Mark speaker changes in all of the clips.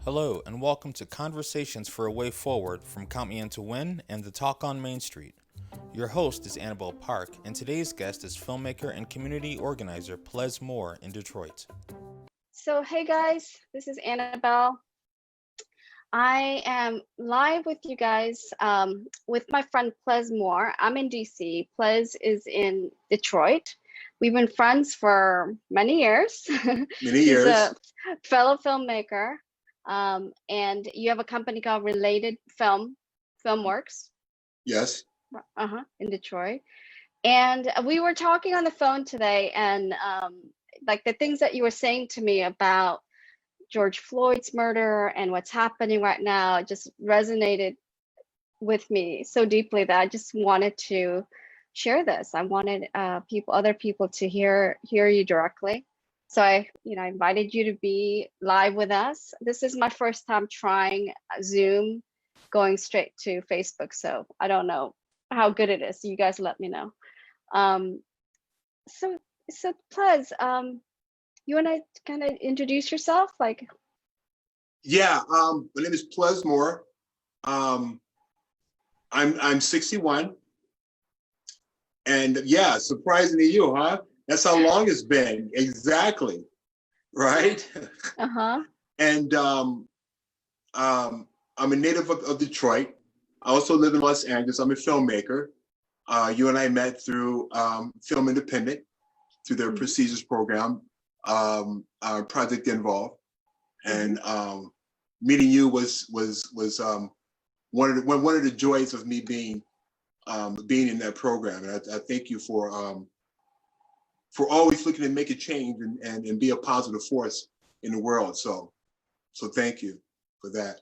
Speaker 1: Hello, and welcome to Conversations for a Way Forward from Count Me In to Win and The Talk on Main Street. Your host is Annabel Park, and today's guest is filmmaker and community organizer Pleze in Detroit.
Speaker 2: So, hey guys, this is Annabelle. I am live with you guys with my friend Pleze. I'm in DC. Pleze is in Detroit. We've been friends for many years.
Speaker 3: Many
Speaker 2: He's
Speaker 3: years.
Speaker 2: a fellow filmmaker. And you have a company called Related Filmworks.
Speaker 3: Yes.
Speaker 2: In Detroit. And we were talking on the phone today, and like the things that you were saying to me about George Floyd's murder and what's happening right now just resonated with me so deeply that I just wanted to share this. I wanted other people to hear you directly. So I invited you to be live with us. This is my first time trying Zoom, going straight to Facebook. So I don't know how good it is. You guys let me know. So Pleze, you want to kind of introduce yourself?
Speaker 3: Yeah. My name is Pleze. I'm 61, and yeah, surprising to you, huh? That's how long it's been. Exactly. Right. And I'm a native of Detroit. I also live in Los Angeles. I'm a filmmaker. You and I met through Film Independent, through their procedures program, our project involved, and meeting you was one of the joys of me being in that program. And I thank you for always looking to make a change and be a positive force in the world. So thank you for that.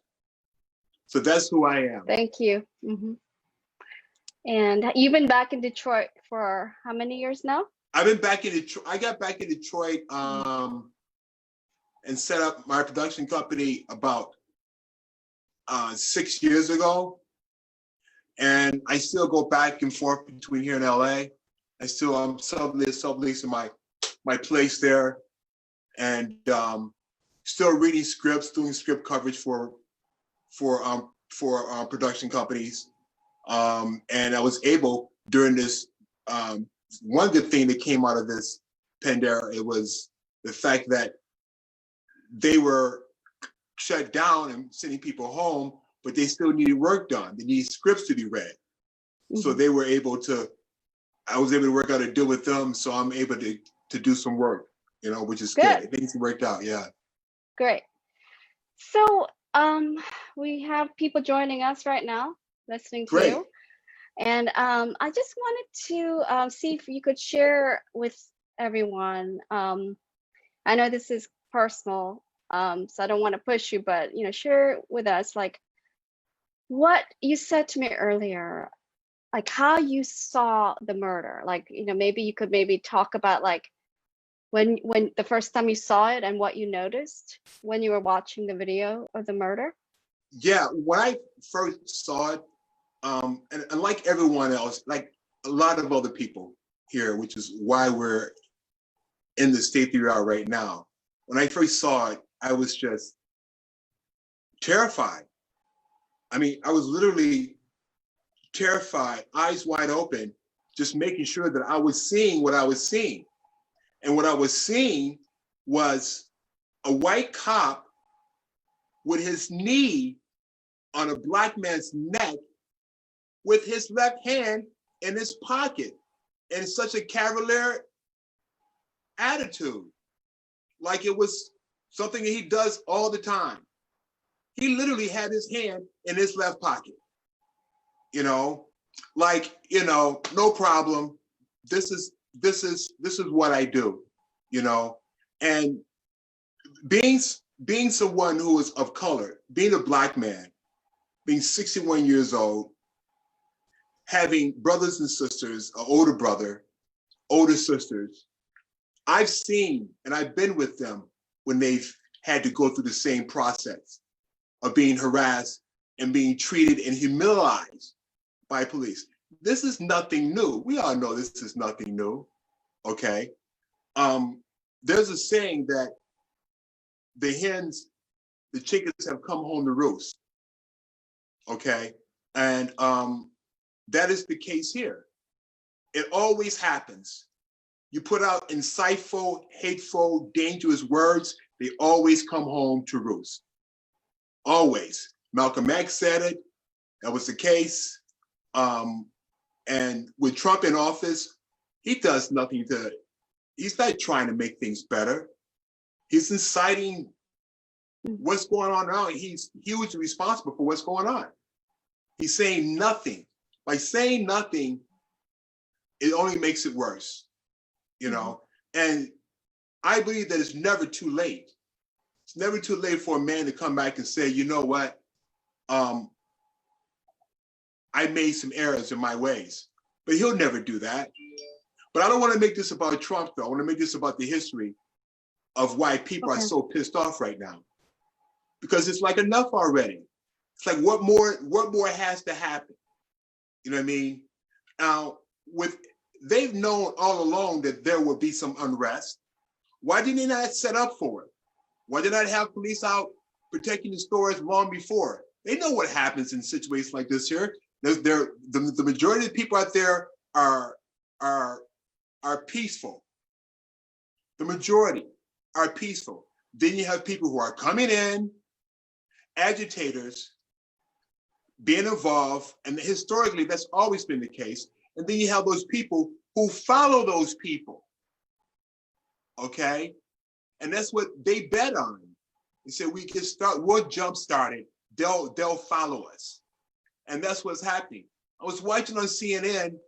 Speaker 3: So that's who I am.
Speaker 2: Thank you. And you've been back in Detroit for how many years now?
Speaker 3: I've been back in Detroit. I got back in Detroit and set up my production company about 6 years ago. And I still go back and forth between here and LA. I'm subleasing my place there, and still reading scripts, doing script coverage for production companies. And I was able during this, one good thing that came out of this pandemic, it was the fact that they were shut down and sending people home, but they still needed work done. They needed scripts to be read. So I was able to work out a deal with them. So I'm able to do some work, which is good. Things worked out, yeah.
Speaker 2: Great. So we have people joining us right now, listening to you. And I just wanted to see if you could share with everyone. I know this is personal, so I don't want to push you, but share with us what you said to me earlier, how you saw the murder. Maybe you could talk about when the first time you saw it and what you noticed when you were watching the video of the murder.
Speaker 3: Yeah, when I first saw it, and like everyone else, like a lot of other people here, which is why we're in the state that we are right now. When I first saw it, I was just terrified. I mean, I was literally terrified, eyes wide open, just making sure that I was seeing what I was seeing. And what I was seeing was a white cop with his knee on a black man's neck with his left hand in his pocket in such a cavalier attitude, like it was something that he does all the time. He literally had his hand in his left pocket, no problem. This is what I do, and being someone who is of color, being a black man, being 61 years old, having brothers and sisters, an older brother, older sisters, I've seen and I've been with them when they've had to go through the same process of being harassed and being treated and humiliated by police. This is nothing new. We all know this is nothing new, okay? There's a saying that the hens the chickens have come home to roost. Okay, and that is the case here. It always happens. You put out insightful, hateful, dangerous words, they always come home to roost. Always. Malcolm X said it. That was the case. And with Trump in office, he does nothing he's not trying to make things better. He's inciting what's going on now. He's hugely responsible for what's going on. He's saying nothing. By saying nothing, it only makes it worse, you know? And I believe that it's never too late. It's never too late for a man to come back and say, you know what? I made some errors in my ways, but he'll never do that. But I don't want to make this about Trump, though. I want to make this about the history of why people are so pissed off right now. Because it's like enough already. It's like, what more has to happen? You know what I mean? Now, they've known all along that there would be some unrest. Why didn't they not set up for it? Why did not have police out protecting the stores long before? They know what happens in situations like this here. The majority of the people out there are peaceful. The majority are peaceful. Then you have people who are coming in, agitators, being involved, and historically that's always been the case. And then you have those people who follow those people, okay? And that's what they bet on. They said we'll jumpstart it. They'll follow us. And that's what's happening. I was watching on CNN,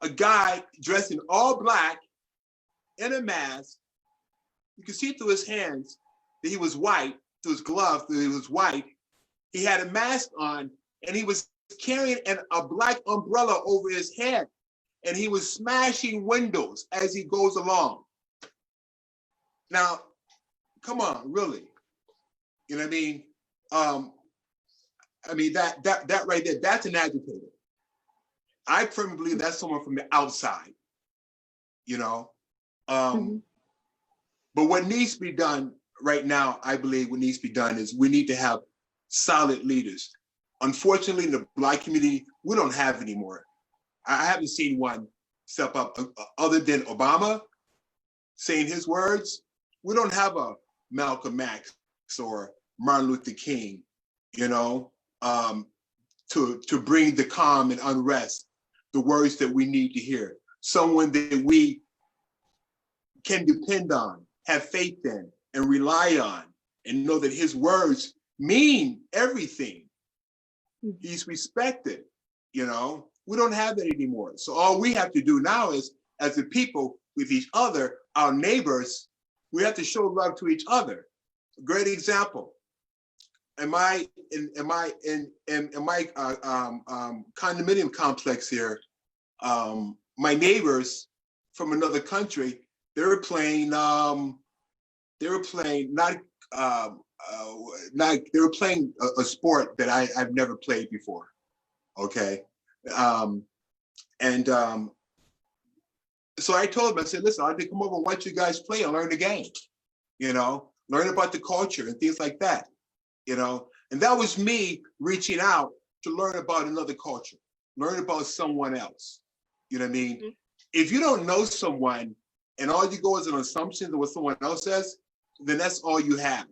Speaker 3: a guy dressed in all black in a mask. You could see through his hands that he was white, through his gloves that he was white. He had a mask on and he was carrying a black umbrella over his head. And he was smashing windows as he goes along. Now, come on, really. You know what I mean? That right there, that's an agitator. I firmly believe that's someone from the outside, you know? But what needs to be done right now, I believe what needs to be done is we need to have solid leaders. Unfortunately, in the Black community, we don't have anymore. I haven't seen one step up other than Obama saying his words. We don't have a Malcolm X or Martin Luther King, you know, to bring the calm and unrest, the words that we need to hear. Someone that we can depend on, have faith in, and rely on, and know that his words mean everything. He's respected, you know. We don't have that anymore. So all we have to do now is, as a people with each other, our neighbors, we have to show love to each other. A great example. In my condominium complex here, my neighbors from another country, they were playing a sport that I've never played before. Okay. So I told him, I said, listen, I did come over and watch you guys play and learn the game, you know, learn about the culture and things like that, you know. And that was me reaching out to learn about another culture, learn about someone else. You know what I mean? If you don't know someone and all you go is an assumption of what someone else says, then that's all you have.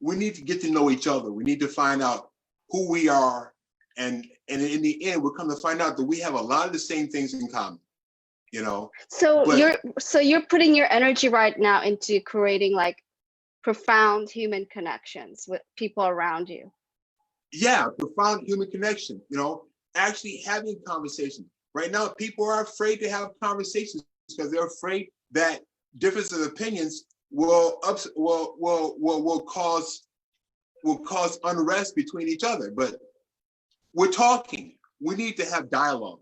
Speaker 3: We need to get to know each other. We need to find out who we are. And in the end, we're coming to find out that we have a lot of the same things in common, you know.
Speaker 2: So you're putting your energy right now into creating like profound human connections with people around you.
Speaker 3: Yeah, profound human connection, you know, actually having conversations. Right now, people are afraid to have conversations because they're afraid that difference of opinions will cause unrest between each other. But we're talking. We need to have dialogue.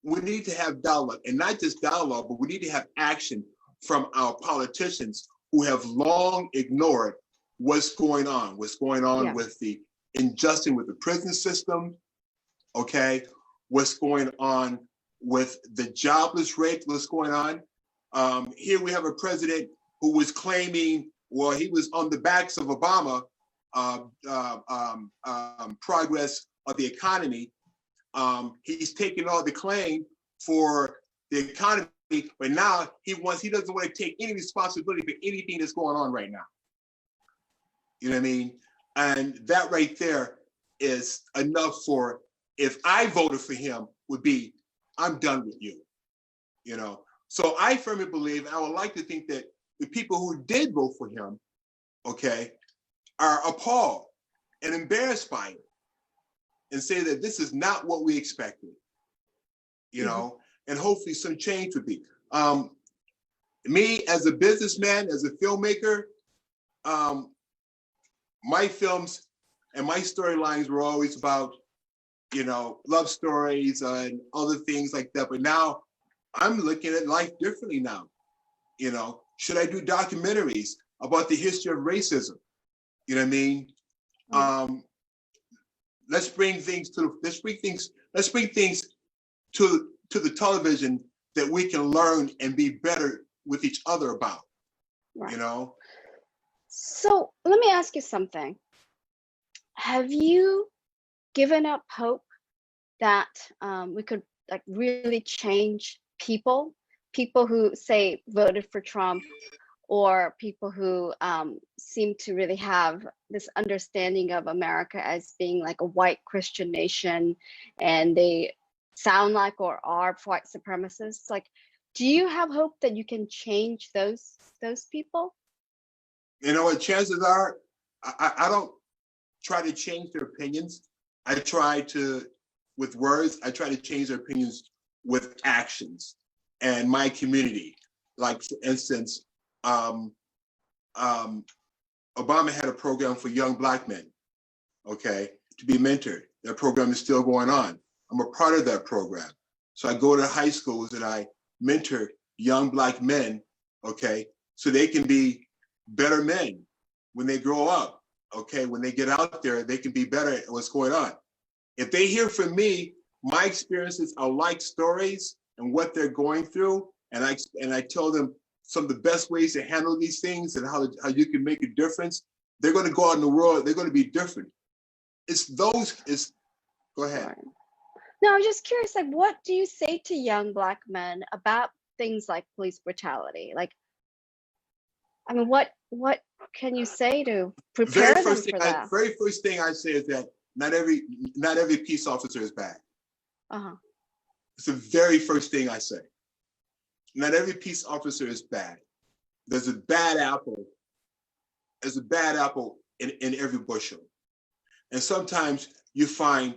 Speaker 3: We need to have dialogue, and not just dialogue, but we need to have action from our politicians who have long ignored what's going on with the injustice with the prison system, okay? What's going on with the jobless rate, what's going on. Here we have a president who was claiming, well, he was on the backs of Obama progress of the economy. He's taking all the claim for the economy, but now he doesn't want to take any responsibility for anything that's going on right now. You know what I mean? And that right there is enough for, if I voted for him, would be, I'm done with you. You know? So I firmly believe, and I would like to think that the people who did vote for him, okay, are appalled and embarrassed by it and say that this is not what we expected, you know, and hopefully some change would be. Me as a businessman, as a filmmaker, my films and my storylines were always about, you know, love stories and other things like that. But now I'm looking at life differently now. You know, should I do documentaries about the history of racism? You know what I mean? Let's bring things to the television that we can learn and be better with each other about. Right. You know?
Speaker 2: So let me ask you something. Have you given up hope that we could like really change people who say voted for Trump, or people who seem to really have this understanding of America as being like a white Christian nation, and they sound like or are white supremacists? Like, do you have hope that you can change those people?
Speaker 3: You know what, chances are, I don't try to change their opinions. I try to, with words, I try to change their opinions with actions and my community. Like, for instance, Obama had a program for young Black men, okay, to be mentored. That program is still going on. I'm a part of that program. So I go to high schools and I mentor young Black men, okay, so they can be better men when they grow up, okay? When they get out there, they can be better at what's going on. If they hear from me, my experiences are like stories and what they're going through, and I tell them some of the best ways to handle these things and how you can make a difference, they're going to go out in the world, they're going to be different. Go ahead.
Speaker 2: No, I'm just curious, like, what do you say to young Black men about things like police brutality? Like, I mean, what can you say to prepare them for that?
Speaker 3: Very first thing I say is that not every peace officer is bad. It's the very first thing I say. Not every peace officer is bad. There's a bad apple. There's a bad apple in every bushel. And sometimes you find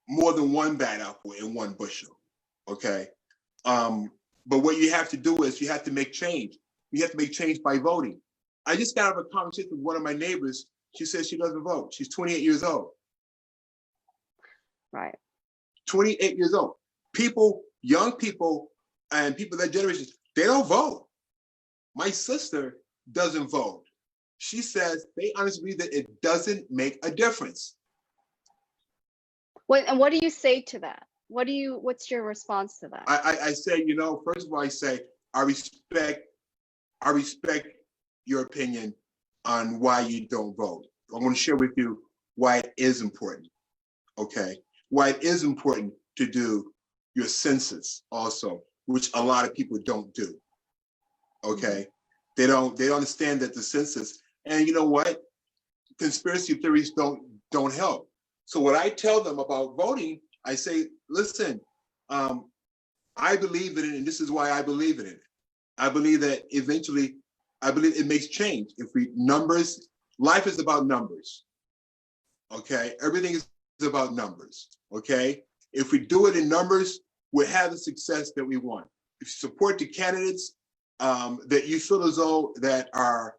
Speaker 3: more than one bad apple in one bushel, okay? But what you have to do is you have to make change. You have to make change by voting. I just got out of a conversation with one of my neighbors. She says she doesn't vote. She's 28 years old.
Speaker 2: Right.
Speaker 3: 28 years old. People, young people, and people that generation, they don't vote. My sister doesn't vote. She says they honestly believe that it doesn't make a difference.
Speaker 2: And what do you say to that? What's your response to that?
Speaker 3: I say, you know, first of all, I say, I respect your opinion on why you don't vote. I'm going to share with you why it is important, okay? Why it is important to do your census also, which a lot of people don't do, okay? They don't understand that the census, and you know what? Conspiracy theories don't help. So what I tell them about voting, I say, listen, I believe in it, and this is why I believe in it. I believe that eventually, it makes change. Life is about numbers, okay? Everything is about numbers, okay? If we do it in numbers, we'll have the success that we want. If you support the candidates that you feel as though that are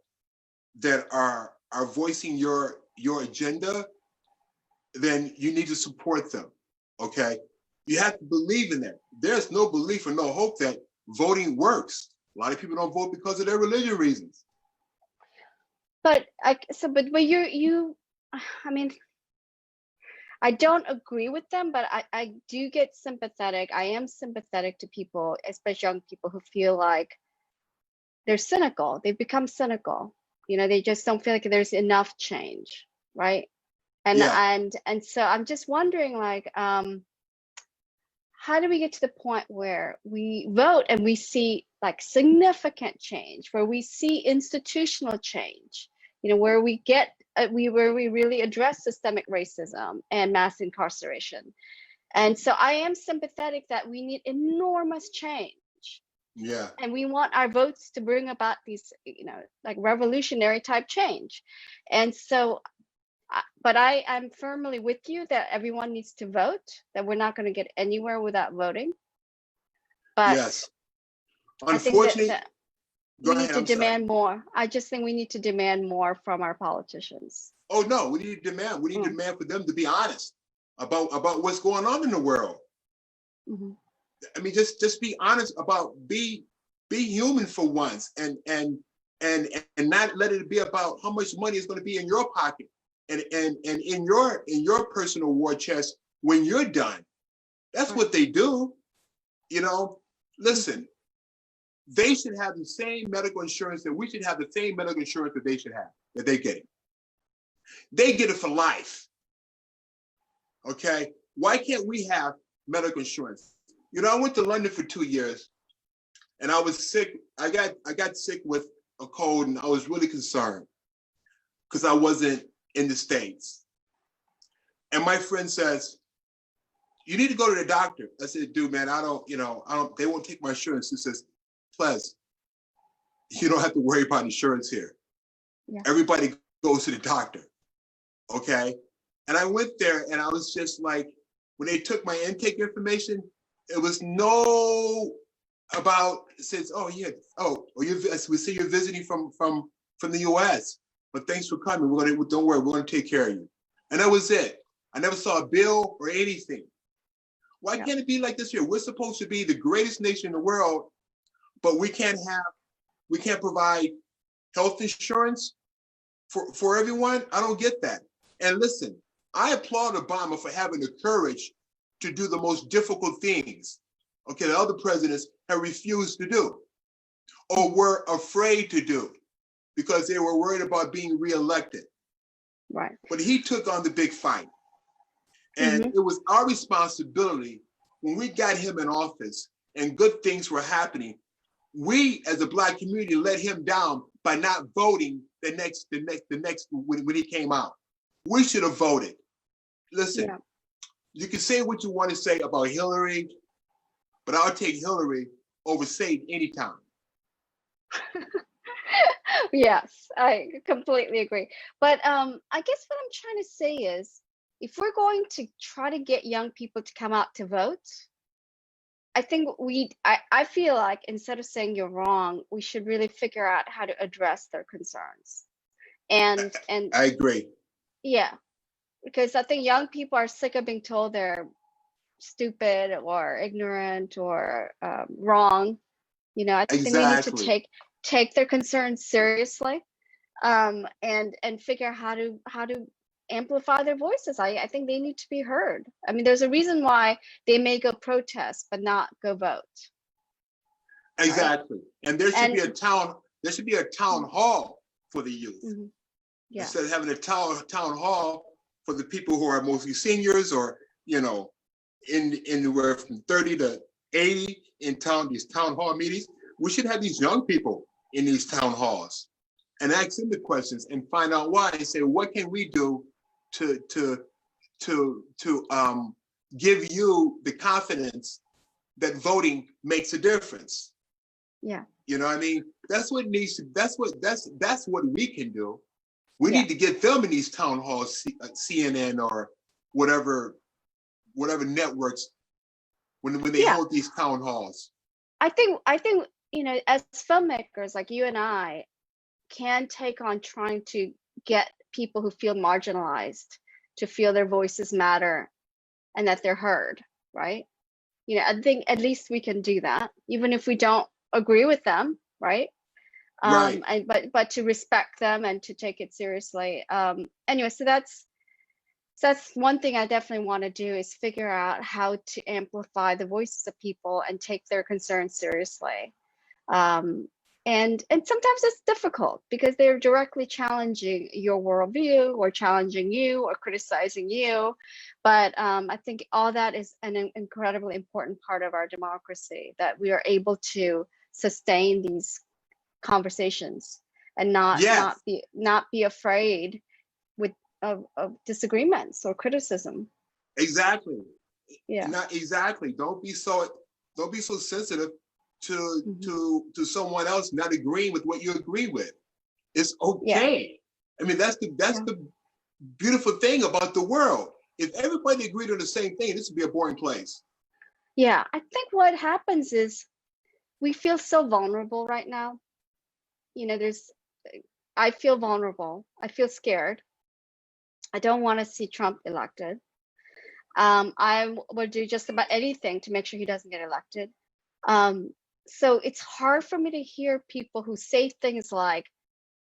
Speaker 3: voicing your agenda, then you need to support them, okay? You have to believe in that. There's no belief or no hope that voting works. A lot of people don't vote because of their religious reasons.
Speaker 2: But you, I mean, I don't agree with them, but I do get sympathetic. I am sympathetic to people, especially young people, who feel like they're cynical. They've become cynical. They just don't feel like there's enough change, right? And so I'm just wondering, like, how do we get to the point where we vote and we see like significant change, where we see institutional change, where we get where we really address systemic racism and mass incarceration. And so I am sympathetic that we need enormous change.
Speaker 3: Yeah.
Speaker 2: And we want our votes to bring about these, like revolutionary type change. And so, but I'm firmly with you that everyone needs to vote, that we're not going to get anywhere without voting. But
Speaker 3: yes,
Speaker 2: unfortunately,
Speaker 3: I think that
Speaker 2: we need to demand more. I just think we need to demand more from our politicians.
Speaker 3: Oh no, we need to demand. We need to demand for them to be honest about what's going on in the world. Mm-hmm. I mean, just be honest about be human for once, and not let it be about how much money is going to be in your pocket and in your personal war chest when you're done. That's what they do. Listen, they should have the same medical insurance that we should have, the same medical insurance that they should have, that they get it. They get it for life. Okay? Why can't we have medical insurance? I went to London for 2 years and I was sick. I got sick with a cold and I was really concerned because I wasn't in the States. And my friend says, you need to go to the doctor. I said, dude, man, I don't, they won't take my insurance. He says, Pleze, you don't have to worry about insurance here. Yeah. Everybody goes to the doctor. Okay. And I went there and I was just like, when they took my intake information, it was no about, it says, oh yeah, we see you're visiting from the US, but thanks for coming. Don't worry, we're gonna take care of you. And that was it. I never saw a bill or anything. Why can't it be like this here? We're supposed to be the greatest nation in the world, but we can't provide health insurance for everyone? I don't get that. And listen, I applaud Obama for having the courage to do the most difficult things, okay, that other presidents have refused to do or were afraid to do because they were worried about being reelected.
Speaker 2: Right.
Speaker 3: But he took on the big fight. And it was our responsibility when we got him in office and good things were happening. We as a Black community let him down by not voting the next when he came out. We should have voted. Listen, you can say what you want to say about Hillary, but I'll take Hillary over Satan anytime.
Speaker 2: Yes, I completely agree. But I guess what I'm trying to say is, if we're going to try to get young people to come out to vote, I think I feel like instead of saying you're wrong, we should really figure out how to address their concerns. And
Speaker 3: I agree.
Speaker 2: Yeah, because I think young people are sick of being told they're stupid or ignorant or wrong. I think we need to take their concerns seriously, and figure out how to amplify their voices. I think they need to be heard. I mean, there's a reason why they may go protest but not go vote.
Speaker 3: Exactly. Right? And there should be a town hall for the youth. Mm-hmm. Yeah. Instead of having a town hall for the people who are mostly seniors or, anywhere from 30 to 80 in town, these town hall meetings, we should have these young people in these town halls and ask them the questions and find out why and say, what can we do to give you the confidence that voting makes a difference?
Speaker 2: Yeah.
Speaker 3: You know what I mean? That's what we can do. We need to get them in these town halls, CNN or whatever networks when they hold these town halls.
Speaker 2: I think as filmmakers like you and I can take on trying to get people who feel marginalized to feel their voices matter and that they're heard, right? I think at least we can do that, even if we don't agree with them, right?
Speaker 3: Right.
Speaker 2: But to respect them and to take it seriously. Anyway, so that's one thing I definitely want to do, is figure out how to amplify the voices of people and take their concerns seriously. And and sometimes it's difficult because they're directly challenging your worldview or challenging you or criticizing you. But I think all that is an incredibly important part of our democracy, that we are able to sustain these conversations and not be afraid of disagreements or criticism.
Speaker 3: Exactly.
Speaker 2: Yeah.
Speaker 3: Not exactly. Don't be so sensitive to someone else not agreeing with what you agree with. It's okay. Yeah. I mean, that's the beautiful thing about the world. If everybody agreed on the same thing, this would be a boring place.
Speaker 2: Yeah, I think what happens is we feel so vulnerable right now. You know, I feel vulnerable. I feel scared. I don't want to see Trump elected. I would do just about anything to make sure he doesn't get elected. So it's hard for me to hear people who say things like,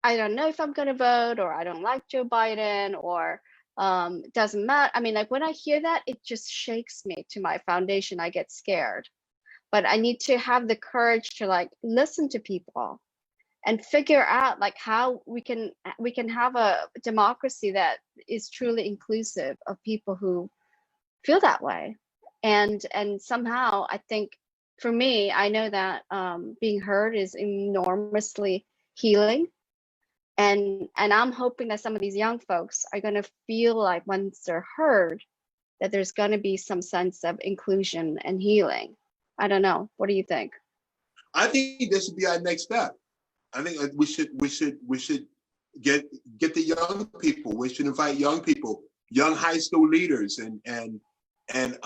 Speaker 2: I don't know if I'm going to vote, or I don't like Joe Biden, or it doesn't matter. I mean, like when I hear that, it just shakes me to my foundation. I get scared. But I need to have the courage to like listen to people and figure out like how we can have a democracy that is truly inclusive of people who feel that way. And somehow I think for me, I know that being heard is enormously healing. And I'm hoping that some of these young folks are going to feel like once they're heard, that there's going to be some sense of inclusion and healing. I don't know. What do you think?
Speaker 3: I think this should be our next step. I think we should get the young people. We should invite young people, young high school leaders, and the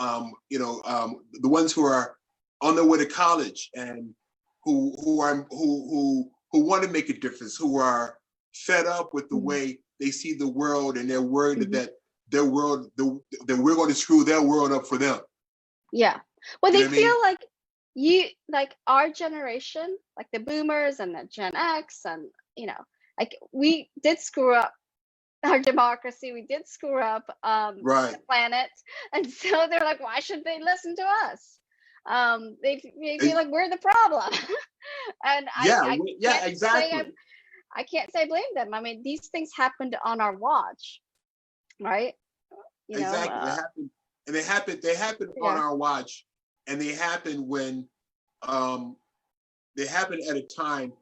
Speaker 3: ones who are on their way to college and who want to make a difference, who are fed up with the way they see the world, and they're worried that that we're going to screw their world up for them.
Speaker 2: Yeah. Well, they feel like our generation, like the boomers and the Gen X, and like we did screw up our democracy, we did screw up the planet, and so they're like, why should they listen to us? They feel like we're the problem. And
Speaker 3: exactly.
Speaker 2: I can't say I blame them. I mean, these things happened on our watch, right?
Speaker 3: Exactly. They happened on our watch, and they happened when they happened at a time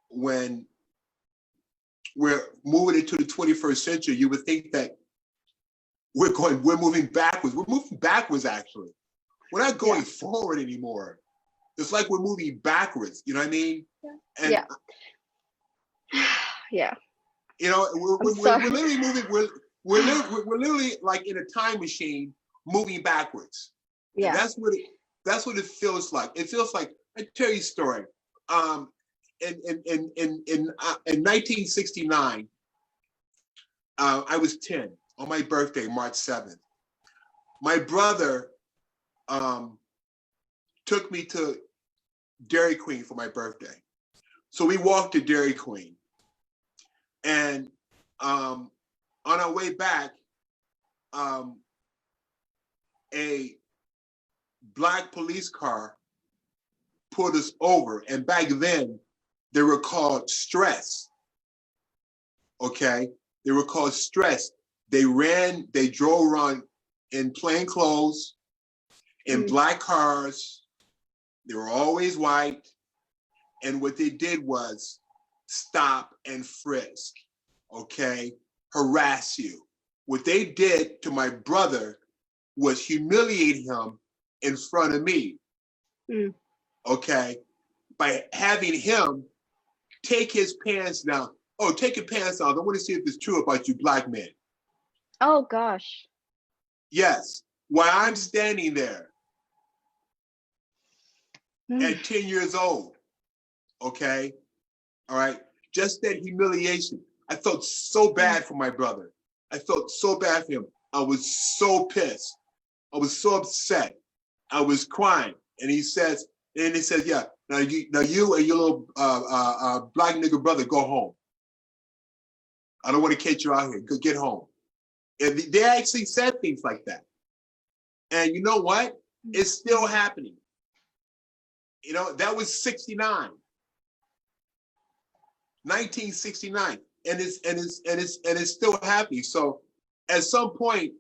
Speaker 3: when we're moving into the 21st century. You would think that we're moving backwards. We're moving backwards, actually. We're not going forward anymore. It's like we're moving backwards. You know what I mean?
Speaker 2: Yeah.
Speaker 3: Yeah. You know, we're literally moving. We're literally like in a time machine moving backwards. Yeah. And that's what it feels like. It feels like, I tell you a story. In 1969, I was 10 on my birthday, March 7th. My brother took me to Dairy Queen for my birthday. So we walked to Dairy Queen. And on our way back, a Black police car pulled us over. And back then, they were called stress. Okay? They were called stress. They drove around in plain clothes, in Black cars. They were always white. And what they did was stop and frisk, okay? Harass you. What they did to my brother was humiliate him in front of me, okay? By having him take his pants down. Oh, take your pants down. I want to see if it's true about you Black men.
Speaker 2: Oh, gosh.
Speaker 3: Yes. While I'm standing there at 10 years old, okay? All right? Just that humiliation. I felt so bad for my brother. I felt so bad for him. I was so pissed. I was so upset. I was crying. And he says, yeah, now you and your little Black nigger brother go home. I don't want to catch you out here. Go get home. And they actually said things like that. And you know what? It's still happening. You know, that was 69. 1969, and it's still happening. So at some point,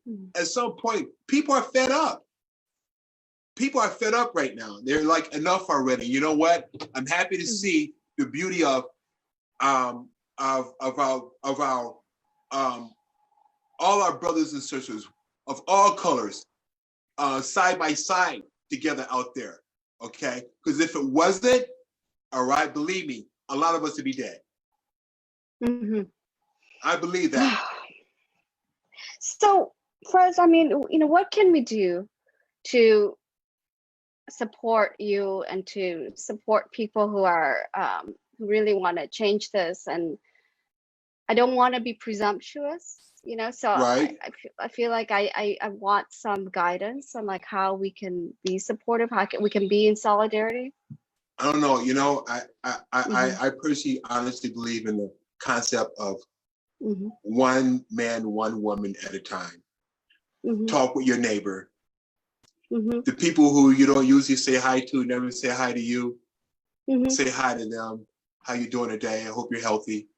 Speaker 3: people are fed up. People are fed up right now. They're like, enough already. You know what? I'm happy to see the beauty of our all our brothers and sisters of all colors side by side together out there. Okay, because if it wasn't, all right, believe me, a lot of us would be dead. I believe that.
Speaker 2: So, first, I mean, what can we do to support you and to support people who are who really want to change this? And I don't want to be presumptuous, so
Speaker 3: right.
Speaker 2: I feel like I want some guidance on like how we can be supportive, how we can be in solidarity.
Speaker 3: I don't know, I personally honestly believe in the concept of one man, one woman at a time. Talk with your neighbor. The people who you don't usually say hi to, never say hi to you. Say hi to them. How you doing today? I hope you're healthy.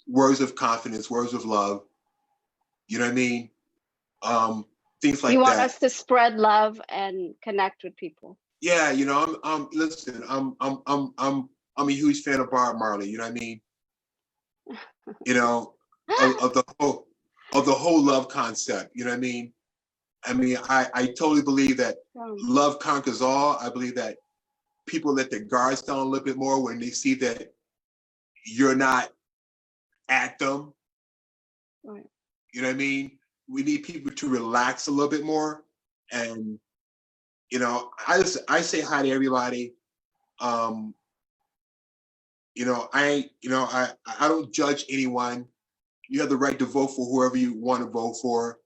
Speaker 3: Words of confidence, words of love. You know what I mean? Things like that.
Speaker 2: You want us to spread love and connect with people.
Speaker 3: Yeah, listen, I'm a huge fan of Bob Marley, you know what I mean? Of the whole love concept, you know what I mean? I totally believe that love conquers all. I believe that people let their guards down a little bit more when they see that you're not at them.
Speaker 2: Right.
Speaker 3: You know what I mean? We need people to relax a little bit more. And, I say hi to everybody. I don't judge anyone. You have the right to vote for whoever you want to vote for.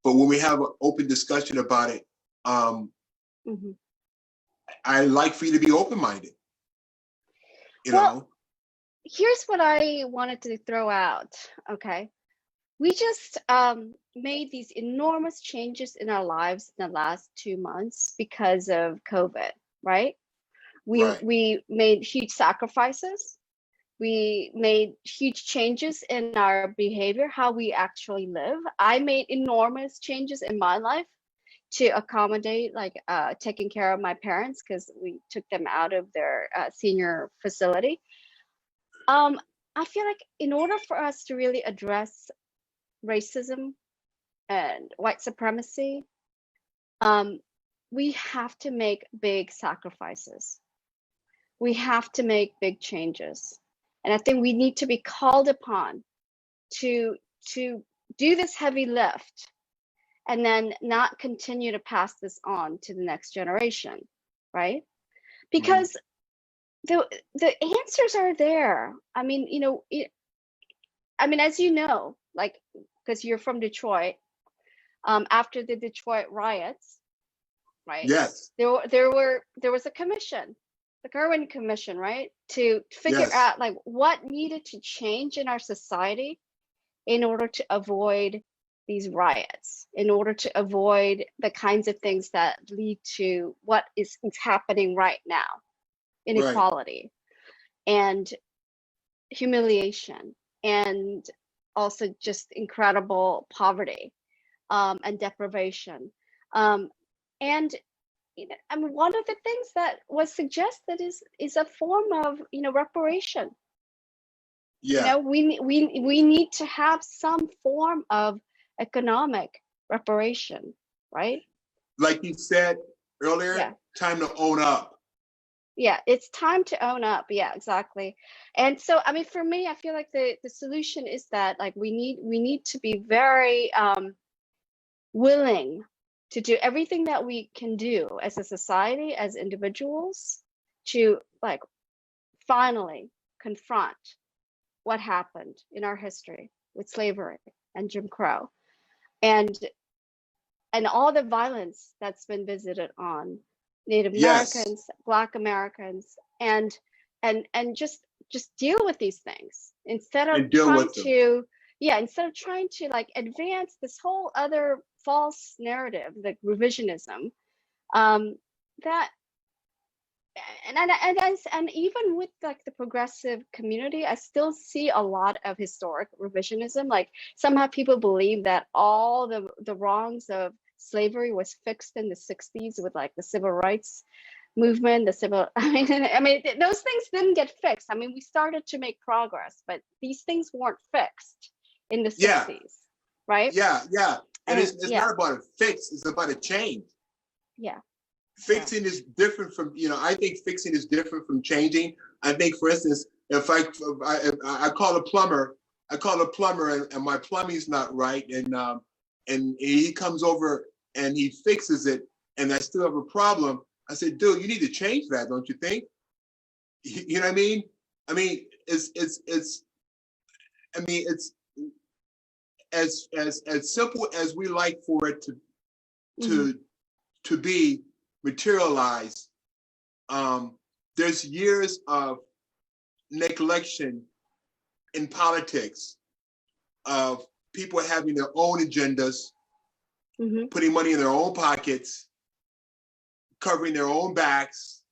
Speaker 3: But when we have an open discussion about it, I like for you to be open-minded.
Speaker 2: Here's what I wanted to throw out, okay? We just made these enormous changes in our lives in the last 2 months because of COVID, right? We made huge sacrifices. We made huge changes in our behavior, how we actually live. I made enormous changes in my life to accommodate, like taking care of my parents because we took them out of their senior facility. I feel like in order for us to really address racism and white supremacy, we have to make big sacrifices. We have to make big changes. And I think we need to be called upon to do this heavy lift and then not continue to pass this on to the next generation, right? Because the answers are there. I mean, as you know, like, because you're from Detroit, after the Detroit riots, right?
Speaker 3: Yes.
Speaker 2: There was a commission, the Chauvin Commission, right, to figure out like what needed to change in our society in order to avoid these riots, in order to avoid the kinds of things that lead to what is happening right now, inequality and humiliation, and also just incredible poverty and deprivation. And one of the things that was suggested is a form of reparation.
Speaker 3: Yeah.
Speaker 2: We need to have some form of economic reparation, right?
Speaker 3: Like you said earlier, time to own up.
Speaker 2: Yeah, it's time to own up. Yeah, exactly. And so, for me, I feel like the solution is that like we need to be very willing to do everything that we can do as a society, as individuals, to like finally confront what happened in our history with slavery and Jim Crow, and all the violence that's been visited on Native Americans, Black Americans, and just deal with these things instead of trying to like advance this whole other false narrative, like revisionism, that and even with like the progressive community, I still see a lot of historic revisionism. Like somehow people believe that all the wrongs of slavery was fixed in the 60s with like the civil rights movement, the civil those things didn't get fixed. I mean, we started to make progress, but these things weren't fixed in the 60s, right?
Speaker 3: Yeah. And it's
Speaker 2: yeah.
Speaker 3: not about a fix, it's about a change.
Speaker 2: Yeah.
Speaker 3: Fixing is different from, I think fixing is different from changing. I think, for instance, if I call a plumber, and my plumbing's not right, and he comes over and he fixes it, and I still have a problem, I said, dude, you need to change that, don't you think? You know what I mean? I mean, it's as simple as we like for it to be materialized. There's years of neglection in politics, of people having their own agendas, putting money in their own pockets, covering their own backs,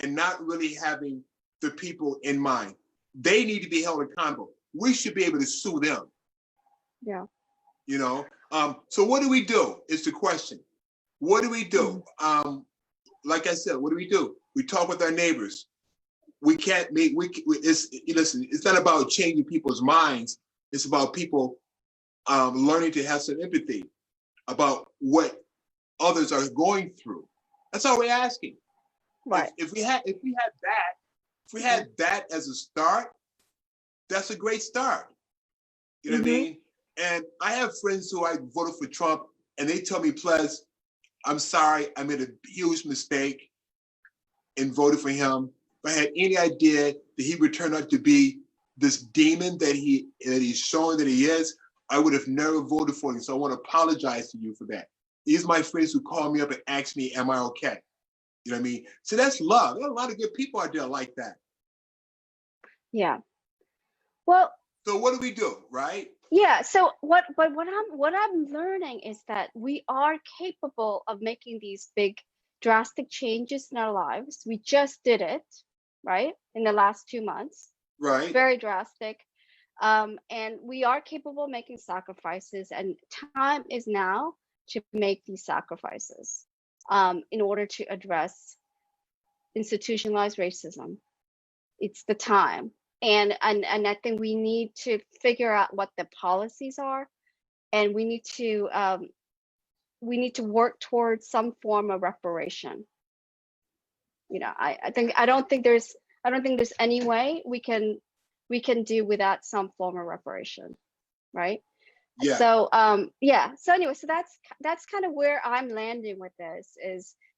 Speaker 3: and not really having the people in mind. They need to be held accountable. We should be able to sue them.
Speaker 2: Yeah.
Speaker 3: So what do we do is the question. What do we do? Like I said, what do we do? We talk with our neighbors. We can't make, listen, it's not about changing people's minds. It's about people learning to have some empathy about what others are going through. That's all we're asking.
Speaker 2: Right.
Speaker 3: If we had that as a start, that's a great start. You know what I mean? And I have friends who I voted for Trump, and they tell me, Pleze, I'm sorry, I made a huge mistake in voting for him. If I had any idea that he would turn out to be this demon that he's showing that he is, I would have never voted for him. So I want to apologize to you for that. These are my friends who call me up and ask me, am I okay? You know what I mean? So that's love. There are a lot of good people out there like that.
Speaker 2: Yeah. Well,
Speaker 3: so what do we do, right?
Speaker 2: Yeah. So what I'm learning is that we are capable of making these big drastic changes in our lives. We just did it, right? In the last 2 months.
Speaker 3: Right.
Speaker 2: Very drastic. And we are capable of making sacrifices, and time is now to make these sacrifices in order to address institutionalized racism. It's the time. And I think we need to figure out what the policies are, and we need to work towards some form of reparation. I don't think there's any way we can do without some form of reparation, right?
Speaker 3: Yeah.
Speaker 2: So So anyway, so that's kind of where I'm landing with this.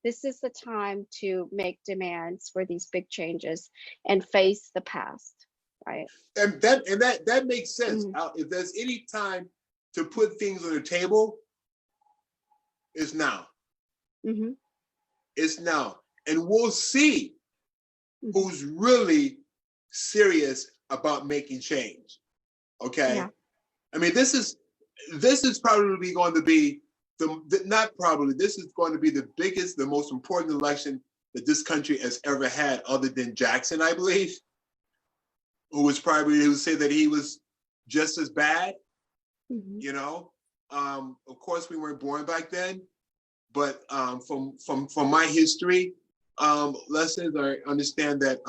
Speaker 2: This is the time to make demands for these big changes and face the past. Right.
Speaker 3: And that makes sense. If there's any time to put things on the table, it's now. It's now. And we'll see who's really serious about making change. Okay. Yeah. I mean, this is probably going to be this is going to be the biggest, the most important election that this country has ever had, other than Jackson, I believe. Who would say that he was just as bad, Of course, we weren't born back then, but from my history lessons, I understand that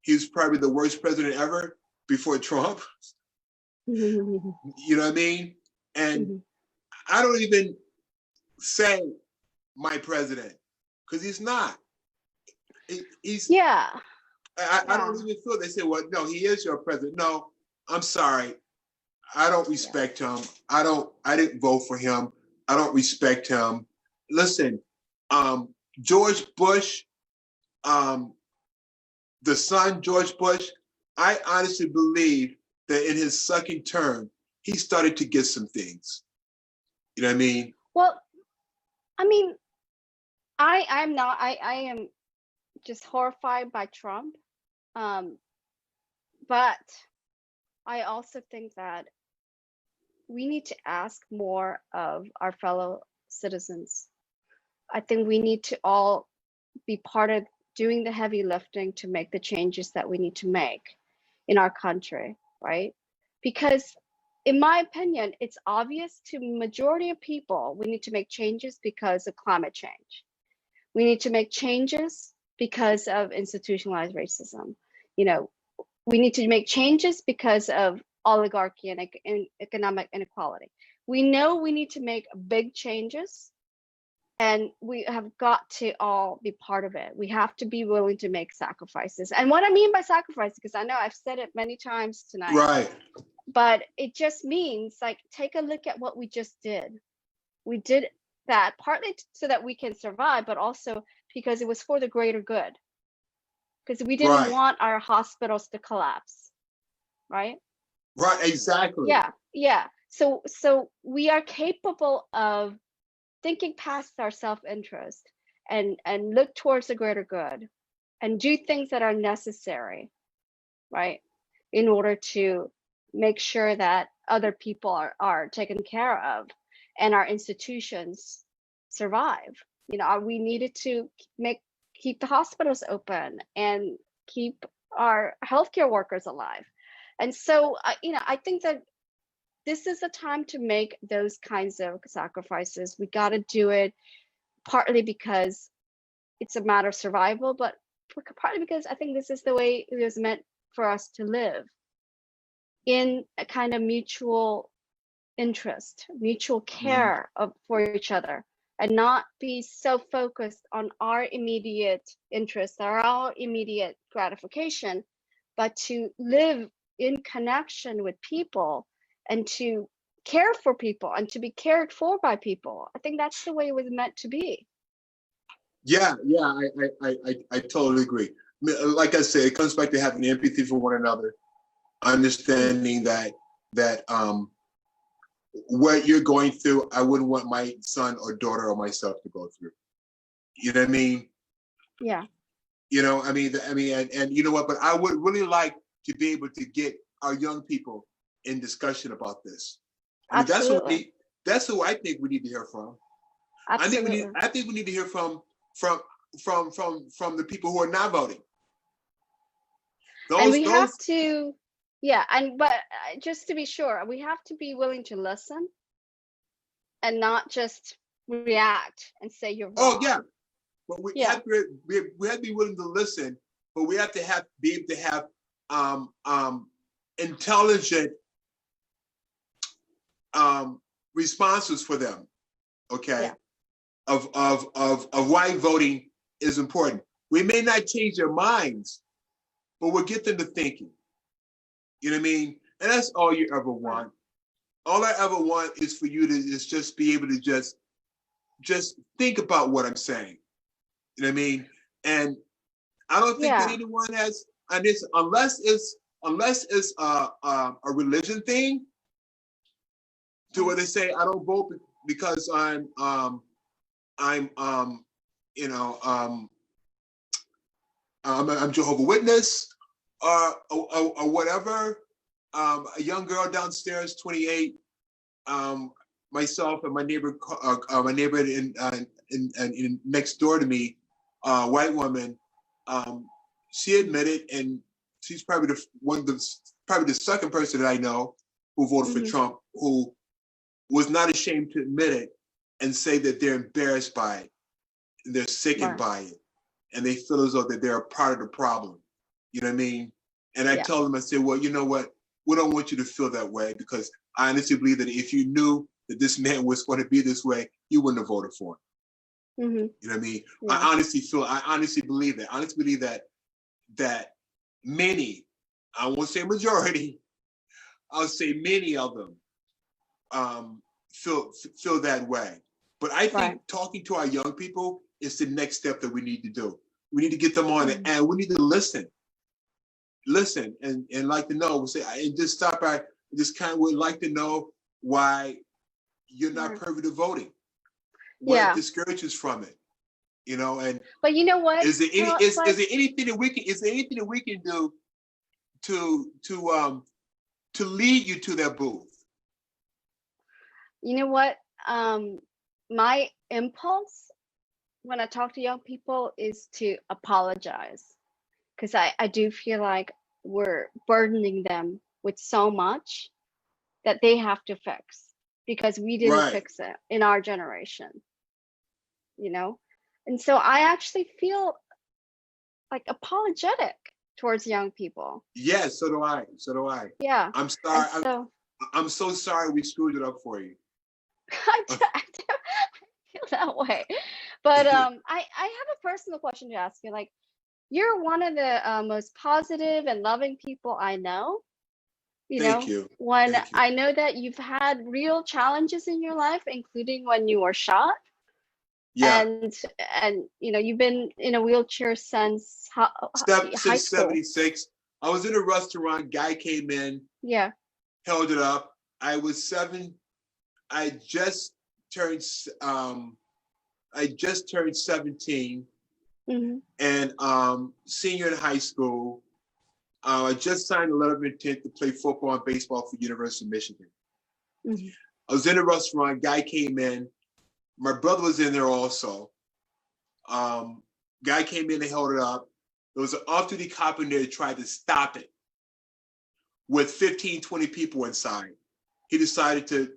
Speaker 3: he was probably the worst president ever before Trump. You know what I mean? And I don't even say my president, because he's not. He's I don't even feel they say, well, no, he is your president. No, I'm sorry. I don't respect him. I didn't vote for him. I don't respect him. Listen, George Bush, the son, George Bush, I honestly believe that in his second term, he started to get some things. You know what I mean?
Speaker 2: Well, I mean, I am just horrified by Trump. But I also think that we need to ask more of our fellow citizens. I think we need to all be part of doing the heavy lifting to make the changes that we need to make in our country, right? Because in my opinion, it's obvious to majority of people, we need to make changes because of climate change. We need to make changes because of institutionalized racism. You know, we need to make changes because of oligarchy and economic inequality. We know we need to make big changes, and we have got to all be part of it. We have to be willing to make sacrifices. And what I mean by sacrifice, because I know I've said it many times tonight,
Speaker 3: right?
Speaker 2: But it just means like, take a look at what we just did. We did that partly so that we can survive, but also because it was for the greater good. Because we didn't want our hospitals to collapse, right?
Speaker 3: Right, exactly.
Speaker 2: Yeah. So we are capable of thinking past our self-interest and look towards the greater good and do things that are necessary, right? In order to make sure that other people are taken care of and our institutions survive. You know, we needed to keep the hospitals open and keep our healthcare workers alive. And so, I think that this is a time to make those kinds of sacrifices. We got to do it partly because it's a matter of survival, but partly because I think this is the way it was meant for us to live, in a kind of mutual interest, mutual care for each other, and not be so focused on our immediate interests or our immediate gratification, but to live in connection with people and to care for people and to be cared for by people. I think that's the way it was meant to be.
Speaker 3: Yeah, I totally agree. Like I said, it comes back to having empathy for one another, understanding that what you're going through, I wouldn't want my son or daughter or myself to go through. You know what I mean?
Speaker 2: Yeah.
Speaker 3: You know, I mean, and you know what? But I would really like to be able to get our young people in discussion about this. I mean,
Speaker 2: Absolutely.
Speaker 3: that's who I think we need to hear from.
Speaker 2: Absolutely.
Speaker 3: I think we need to hear from the people who are not voting.
Speaker 2: And we have to, but just to be sure, we have to be willing to listen and not just react and say you're wrong.
Speaker 3: Oh yeah, but we have to be willing to listen, but we have to be able to have intelligent responses for them. Okay, of why voting is important. We may not change their minds, but we'll get them to thinking. You know what I mean? And that's all you ever want. All I ever want is for you to just be able to just think about what I'm saying. You know what I mean? And I don't think that anyone has, and it's unless it's a religion thing, to where they say I don't vote because I'm Jehovah's Witness or whatever. A young girl downstairs, 28, myself and my neighbor in next door to me, white woman. She admitted, and she's probably the second person that I know who voted for Trump, who was not ashamed to admit it and say that they're embarrassed by it, they're sickened by it, and they feel as though that they're a part of the problem. You know what I mean? And I told them, I said, well, you know what? We don't want you to feel that way, because I honestly believe that if you knew that this man was going to be this way, you wouldn't have voted for him. You know what I mean? Yeah. I honestly believe that. I honestly believe that many, I won't say majority, I'll say many of them feel that way. But I think talking to our young people is the next step that we need to do. We need to get them on it, and we need to listen and like to know. We'll say, and just stop by. Just kind of would like to know why you're not privy to voting. What discourages from it, you know? And
Speaker 2: but you know what?
Speaker 3: Is there anything that we can do to lead you to that booth?
Speaker 2: You know what? My impulse when I talk to young people is to apologize, because I do feel like we're burdening them with so much that they have to fix because we didn't
Speaker 3: Right.
Speaker 2: fix it in our generation, you know? And so I actually feel like apologetic towards young people.
Speaker 3: Yes, so do I. So do I.
Speaker 2: Yeah.
Speaker 3: I'm sorry.
Speaker 2: And so
Speaker 3: I'm so sorry we screwed it up for you.
Speaker 2: I do feel that way. But I have a personal question to ask you. Like, you're one of the most positive and loving people I know.
Speaker 3: Thank you.
Speaker 2: When
Speaker 3: Thank you.
Speaker 2: I know that you've had real challenges in your life, including when you were shot.
Speaker 3: Yeah.
Speaker 2: And you've been in a wheelchair since high
Speaker 3: Since
Speaker 2: school.
Speaker 3: 76. I was in a restaurant, guy came in,
Speaker 2: Yeah.
Speaker 3: held it up. I was 7. I just turned 17
Speaker 2: Mm-hmm.
Speaker 3: and senior in high school. I just signed a letter of intent to play football and baseball for University of Michigan.
Speaker 2: Mm-hmm.
Speaker 3: I was in a restaurant, guy came in. My brother was in there also. Guy came in and held it up. There was an off-duty cop in there that tried to stop it with 15, 20 people inside. He decided that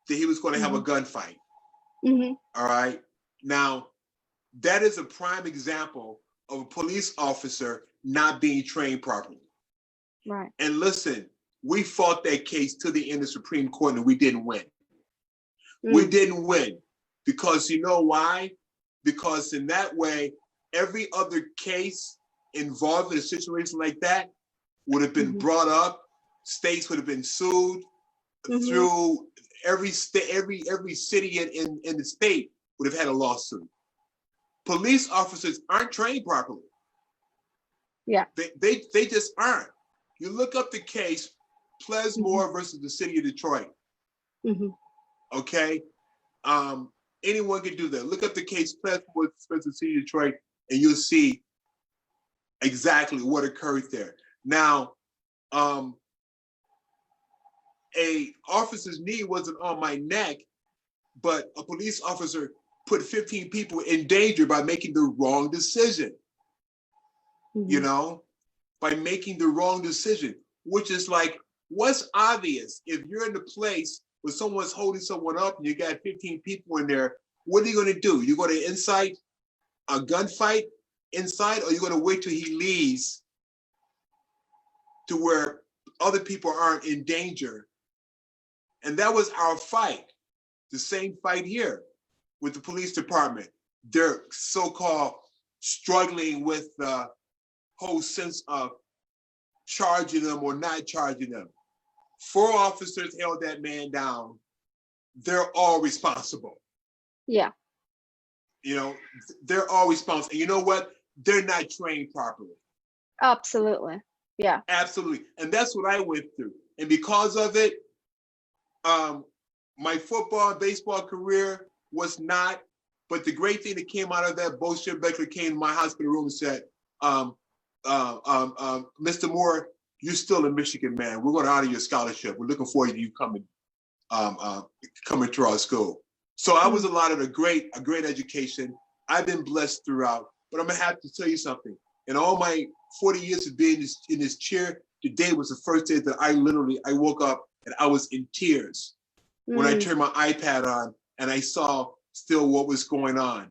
Speaker 3: he was going to have a gunfight.
Speaker 2: Mm-hmm.
Speaker 3: All right. Now, that is a prime example of a police officer not being trained properly.
Speaker 2: Right.
Speaker 3: And listen, we fought that case to the end of the Supreme Court and we didn't win. We didn't win because you know why? Because in that way, every other case involved in a situation like that would have been brought up. States would have been sued through every city in the state would have had a lawsuit. Police officers aren't trained properly.
Speaker 2: Yeah.
Speaker 3: They just aren't. You look up the case, Pleze versus the city of Detroit. Okay? Anyone can do that. Look up the case, Pleze versus the city of Detroit, and you'll see exactly what occurred there. Now, a officer's knee wasn't on my neck, but a police officer put 15 people in danger by making the wrong decision. You know, by making the wrong decision, which is like, what's obvious? If you're in the place where someone's holding someone up and you got 15 people in there, what are you going to do? You're going to incite a gunfight inside, or you're going to wait till he leaves to where other people aren't in danger? And that was our fight. The same fight here with the police department. They're so-called struggling with the whole sense of charging them or not charging them. 4 officers held that man down. They're all responsible.
Speaker 2: Yeah.
Speaker 3: You know, they're all responsible. And you know what? They're not trained properly.
Speaker 2: Absolutely. Yeah.
Speaker 3: Absolutely. And that's what I went through. And because of it, my football and baseball career was not, but the great thing that came out of that, Bo Schembechler came to my hospital room and said, Mr. Moore, you're still a Michigan man. We're going to honor your scholarship. We're looking forward to you coming to our school. So I was allotted a great education. I've been blessed throughout, but I'm gonna have to tell you something. In all my 40 years of being in this chair, today was the first day that I woke up and I was in tears when I turned my iPad on and I saw still what was going on.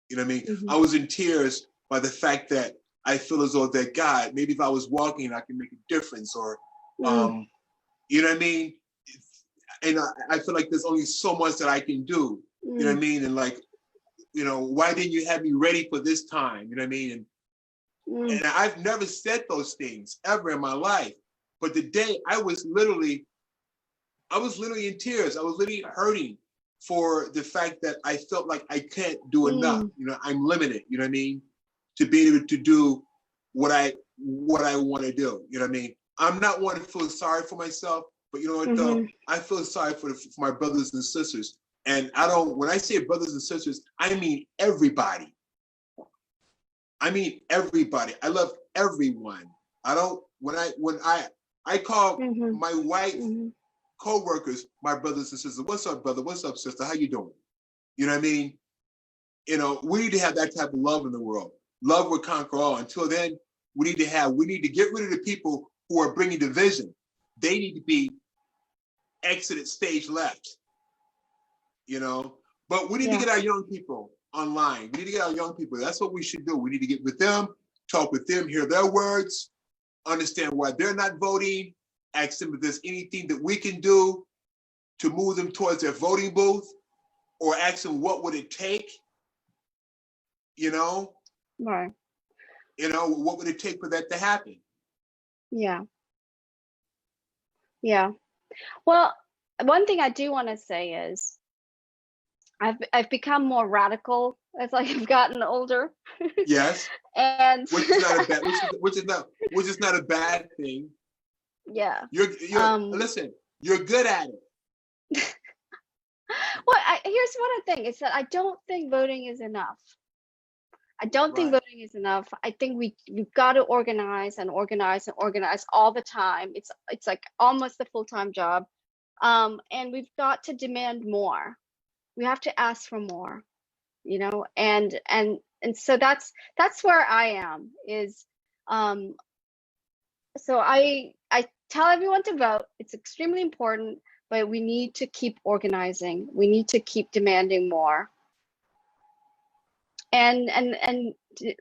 Speaker 3: You know what I mean? I was in tears by the fact that I feel as though that God, maybe if I was walking, I can make a difference, or, you know what I mean? And I feel like there's only so much that I can do, you know what I mean? And like, you know, why didn't you have me ready for this time? You know what I mean? And I've never said those things ever in my life. But the day I was literally in tears. I was literally hurting for the fact that I felt like I can't do enough. You know, I'm limited, you know what I mean? To be able to do what I want to do. You know what I mean? I'm not one to feel sorry for myself, but you know what though? I feel sorry for my brothers and sisters. And when I say brothers and sisters, I mean everybody. I mean everybody. I love everyone. I don't, when I call my white co-workers my brothers and sisters. What's up, brother? What's up, sister? How you doing? You know what I mean? we need to have that type of love in the world. Love will conquer all. Until then, we need to get rid of the people who are bringing division. They need to be exited stage left, But we need to get our young people online. We need to get our young people. That's what we should do. We need to get with them, talk with them, hear their words, understand why they're not voting, ask them if there's anything that we can do to move them towards their voting booth, or ask them what would it take,
Speaker 2: Right.
Speaker 3: What would it take for that to happen?
Speaker 2: Yeah. Yeah. Well, one thing I do want to say is I've become more radical as I've gotten older.
Speaker 3: Yes.
Speaker 2: And
Speaker 3: which is not a bad thing.
Speaker 2: Yeah.
Speaker 3: You're listen, you're good at it.
Speaker 2: Well, here's what I think is that I don't think voting is enough. I don't think voting is enough. I think we've got to organize and organize and organize all the time. It's like almost a full-time job. And we've got to demand more. We have to ask for more, and so that's where I am is so I tell everyone to vote. It's extremely important, but we need to keep organizing. We need to keep demanding more. And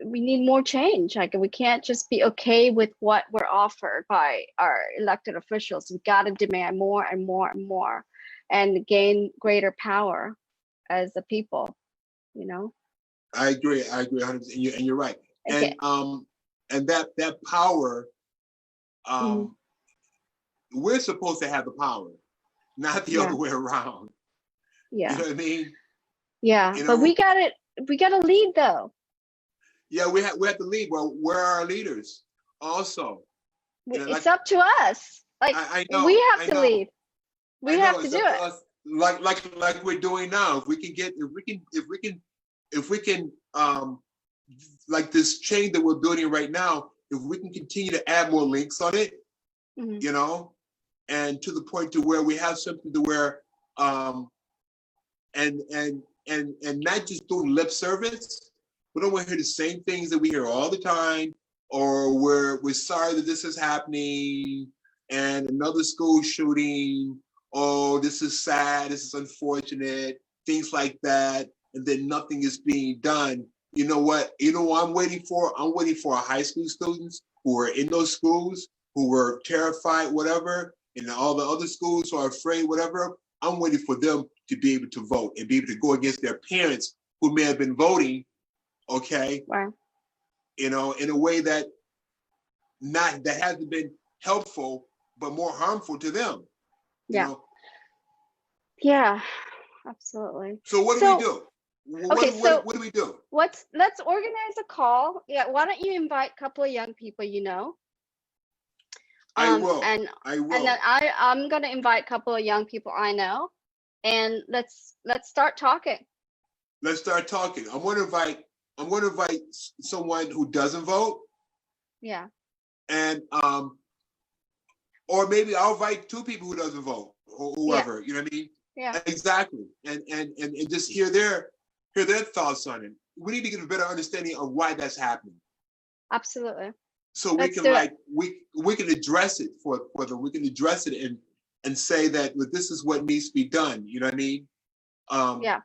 Speaker 2: we need more change. Like, we can't just be okay with what we're offered by our elected officials. We got to demand more and more and more, and gain greater power as the people.
Speaker 3: I agree 100%, and you're right.
Speaker 2: Okay.
Speaker 3: And that power, we're supposed to have the power, not the other way around.
Speaker 2: Yeah.
Speaker 3: You know what I mean?
Speaker 2: Yeah, but we gotta lead though.
Speaker 3: Yeah, we have to lead. Well, where are our leaders? Also,
Speaker 2: it's up to us. Like,
Speaker 3: I know,
Speaker 2: we have to lead. We have to do it.
Speaker 3: Like we're doing now. If we can, like this chain that we're building right now, if we can continue to add more links on it, and to the point to where we have something to where, and not just doing lip service. We don't want to hear the same things that we hear all the time, or we're sorry that this is happening, and another school shooting. Oh, this is sad. This is unfortunate. Things like that, and then nothing is being done. You know what? I'm waiting for? I'm waiting for our high school students who are in those schools, who were terrified, whatever, and all the other schools who are afraid, whatever. I'm waiting for them to be able to vote and be able to go against their parents who may have been voting, okay?
Speaker 2: Wow.
Speaker 3: In a way that hasn't been helpful, but more harmful to them.
Speaker 2: Yeah. Yeah, absolutely.
Speaker 3: So what do we do? What do we do?
Speaker 2: Let's organize a call. Yeah, why don't you invite a couple of young people
Speaker 3: I will.
Speaker 2: And then I'm gonna invite a couple of young people I know, and let's start talking.
Speaker 3: Let's start talking. I'm gonna invite someone who doesn't vote.
Speaker 2: Yeah.
Speaker 3: And or maybe I'll invite two people who doesn't vote, or whoever.
Speaker 2: Yeah.
Speaker 3: You know what I mean?
Speaker 2: Yeah.
Speaker 3: Exactly. And just hear their thoughts on it. We need to get a better understanding of why that's happening.
Speaker 2: Absolutely.
Speaker 3: So we can we can address it for them. We can address it and say that this is what needs to be done. You know what I mean?
Speaker 2: Yeah.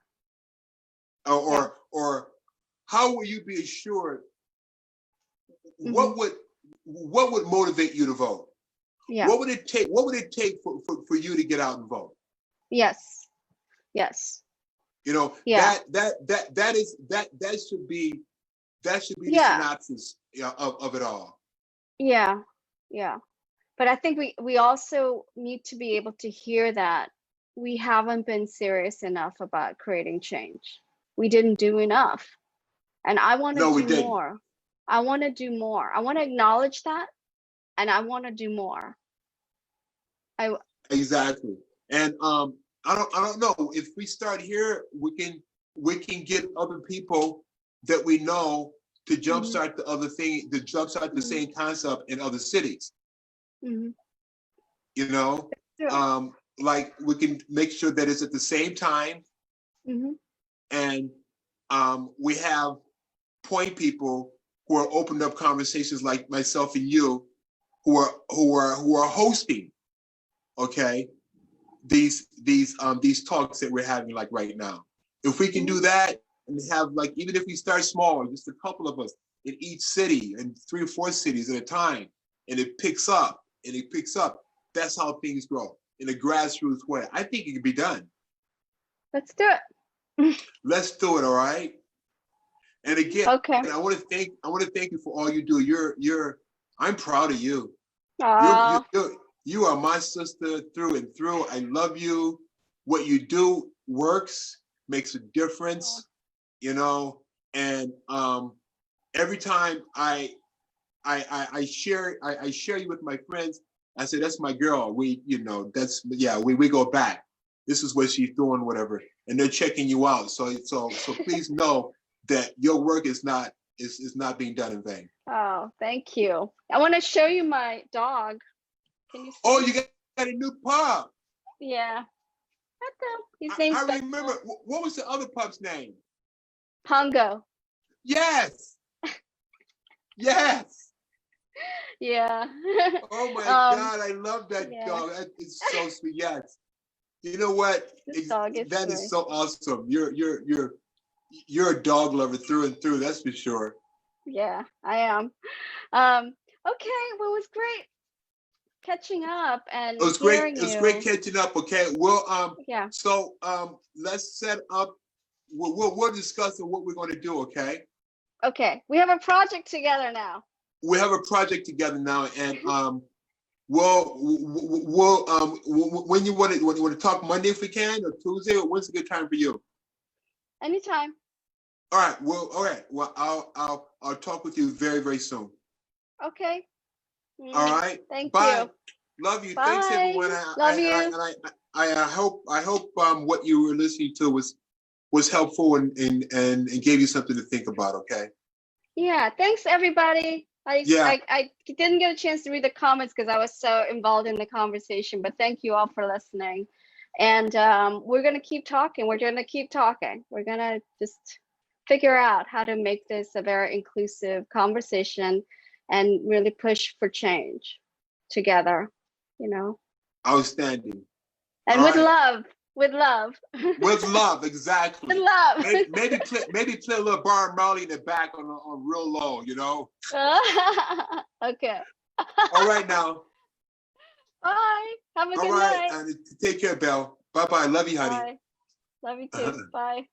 Speaker 3: Or how will you be assured? Mm-hmm. What would motivate you to vote?
Speaker 2: Yeah.
Speaker 3: What would it take? What would it take for you to get out and vote?
Speaker 2: Yes.
Speaker 3: Yeah. That should be the synopsis of it all.
Speaker 2: Yeah. Yeah. But I think we also need to be able to hear that we haven't been serious enough about creating change. We didn't do enough. And I want to do more. I want to do more. I want to acknowledge that, and I want to do more.
Speaker 3: Exactly. And I don't know, if we start here, we can get other people that we know to jumpstart the other thing, to jumpstart the same concept in other cities.
Speaker 2: Mm-hmm.
Speaker 3: Like we can make sure that it's at the same time, and we have point people who are opening up conversations like myself and you, who are hosting, okay, these talks that we're having like right now. If we can do that and have like, even if we start small, just a couple of us in each city and 3 or 4 cities at a time, and it picks up and it picks up, that's how things grow in a grassroots way. I think it can be done.
Speaker 2: Let's do it.
Speaker 3: Let's do it. All right. And again,
Speaker 2: okay.
Speaker 3: I want to thank you for all you do. I'm proud of you. You are my sister through and through. I love you. What you do works, makes a difference, you know. And every time I share you with my friends, I say, that's my girl. We go back. This is what she's doing, whatever. And they're checking you out. So please know that your work is not being done in vain.
Speaker 2: Oh, thank you. I want to show you my dog. Can you see?
Speaker 3: Oh, you got a new pup.
Speaker 2: Yeah. His name's
Speaker 3: I remember. What was the other pup's name?
Speaker 2: Pongo.
Speaker 3: Yes. Yes.
Speaker 2: Yeah.
Speaker 3: Oh my God, I love that dog. It's so sweet. Yes. You know what? That is so awesome. You're a dog lover through and through. That's for sure.
Speaker 2: Yeah, I am. Okay, well, it was great catching up and
Speaker 3: it was great catching up. Okay, well,
Speaker 2: yeah.
Speaker 3: So let's set up. We'll discuss what we're going to do. Okay.
Speaker 2: Okay, we have a project together now.
Speaker 3: We have a project together now, and we'll when you want to talk Monday if we can, or Tuesday, or when's a good time for you?
Speaker 2: Anytime.
Speaker 3: All right. Well, I'll talk with you very, very soon.
Speaker 2: Okay.
Speaker 3: All right.
Speaker 2: Thank
Speaker 3: Bye.
Speaker 2: you.
Speaker 3: Love you.
Speaker 2: Bye.
Speaker 3: Thanks, everyone.
Speaker 2: Love you.
Speaker 3: I hope what you were listening to was helpful and gave you something to think about. Okay.
Speaker 2: Yeah. Thanks, everybody. I didn't get a chance to read the comments because I was so involved in the conversation, but thank you all for listening. And we're going to keep talking. We're going to keep talking. We're going to just figure out how to make this a very inclusive conversation and really push for change together, you know.
Speaker 3: Outstanding.
Speaker 2: And with love. With love, exactly. With love.
Speaker 3: maybe play a little Bar Marley in the back on real low, you know.
Speaker 2: Okay.
Speaker 3: All right now.
Speaker 2: Bye. Have a good night.
Speaker 3: And take care, Belle. Bye-bye. Love you, honey.
Speaker 2: Bye. Love you too. Bye.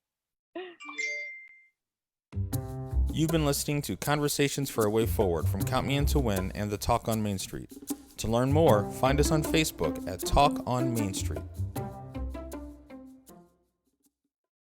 Speaker 1: You've been listening to Conversations for a Way Forward from Count Me In to Win and the Talk on Main Street. To learn more, find us on Facebook at Talk on Main Street.